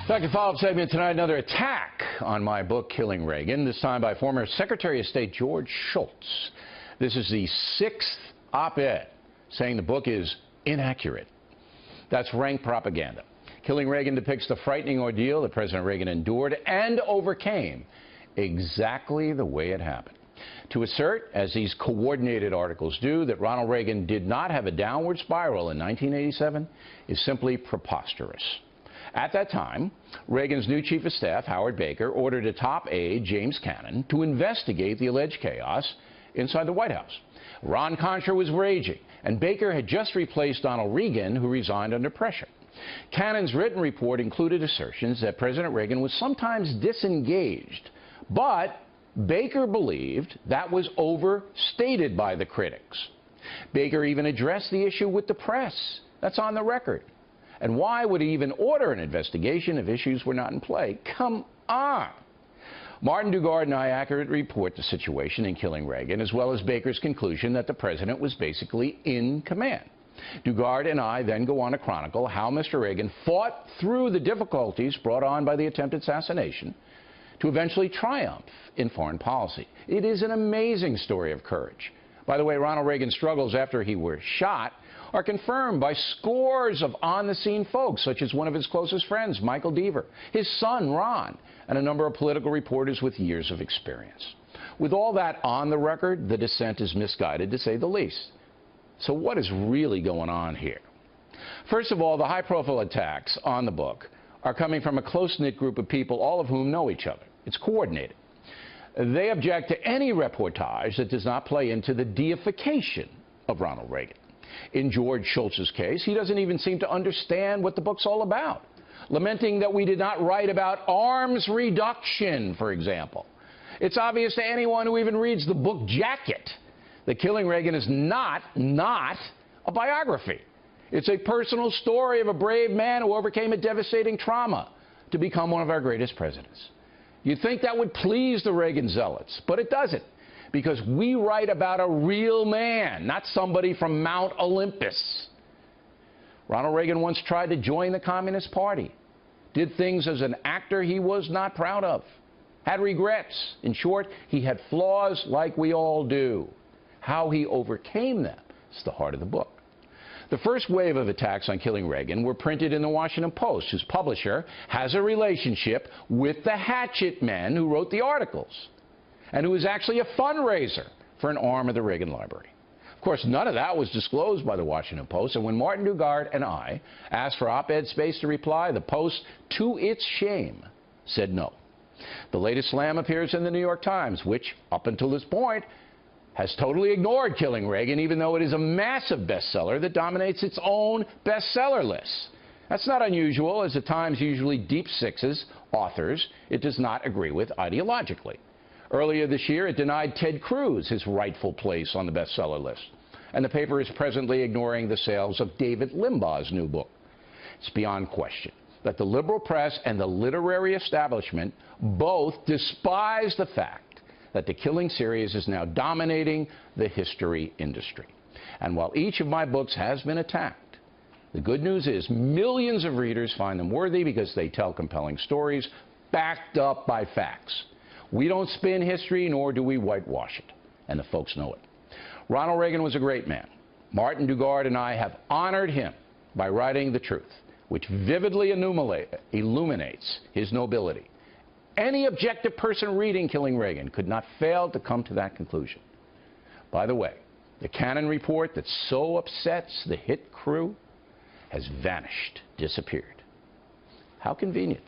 Back in follow-up segment tonight, another attack on my book, Killing Reagan, this time by former Secretary of State George Shultz. This is the 6th op-ed saying the book is inaccurate. That's rank propaganda. Killing Reagan depicts the frightening ordeal that President Reagan endured and overcame exactly the way it happened. To assert, as these coordinated articles do, that Ronald Reagan did not have a downward spiral in 1987 is simply preposterous. At that time, Reagan's new chief of staff, Howard Baker, ordered a top aide, James Cannon, to investigate the alleged chaos inside the White House. Iran-Contra was raging, and Baker had just replaced Donald Regan, who resigned under pressure. Cannon's written report included assertions that President Reagan was sometimes disengaged, but Baker believed that was overstated by the critics. Baker even addressed the issue with the press. That's on the record. And why would he even order an investigation if issues were not in play? Come on. Martin Dugard and I accurately report the situation in Killing Reagan, as well as Baker's conclusion that the president was basically in command. Dugard and I then go on to chronicle how Mr. Reagan fought through the difficulties brought on by the attempted assassination to eventually triumph in foreign policy. It is an amazing story of courage. By the way, Ronald Reagan's struggles after he was shot are confirmed by scores of on-the-scene folks, such as one of his closest friends, Michael Deaver, his son, Ron, and a number of political reporters with years of experience. With all that on the record, the dissent is misguided, to say the least. So what is really going on here? First of all, the high-profile attacks on the book are coming from a close-knit group of people, all of whom know each other. It's coordinated. They object to any reportage that does not play into the deification of Ronald Reagan. In George Shultz's case, he doesn't even seem to understand what the book's all about, lamenting that we did not write about arms reduction, for example. It's obvious to anyone who even reads the book jacket that Killing Reagan is not a biography. It's a personal story of a brave man who overcame a devastating trauma to become one of our greatest presidents. You'd think that would please the Reagan zealots, but it doesn't, because we write about a real man, not somebody from Mount Olympus. Ronald Reagan once tried to join the Communist Party, did things as an actor he was not proud of, had regrets. In short, he had flaws like we all do. How he overcame them is the heart of the book. The first wave of attacks on Killing Reagan were printed in the Washington Post, whose publisher has a relationship with the hatchet men who wrote the articles, and who is actually a fundraiser for an arm of the Reagan Library. Of course, none of that was disclosed by the Washington Post, and when Martin Dugard and I asked for op-ed space to reply, the Post, to its shame, said no. The latest slam appears in the New York Times, which, up until this point, has totally ignored Killing Reagan, even though it is a massive bestseller that dominates its own bestseller list. That's not unusual, as the Times usually deep sixes authors it does not agree with ideologically. Earlier this year, it denied Ted Cruz his rightful place on the bestseller list, and the paper is presently ignoring the sales of David Limbaugh's new book. It's beyond question that the liberal press and the literary establishment both despise the fact that the Killing series is now dominating the history industry. And while each of my books has been attacked, the good news is millions of readers find them worthy because they tell compelling stories backed up by facts. We don't spin history, nor do we whitewash it, and the folks know it. Ronald Reagan was a great man. Martin Dugard and I have honored him by writing the truth, which vividly illuminates his nobility. Any objective person reading Killing Reagan could not fail to come to that conclusion. By the way, the Cannon report that so upsets the hit crew has vanished, disappeared. How convenient.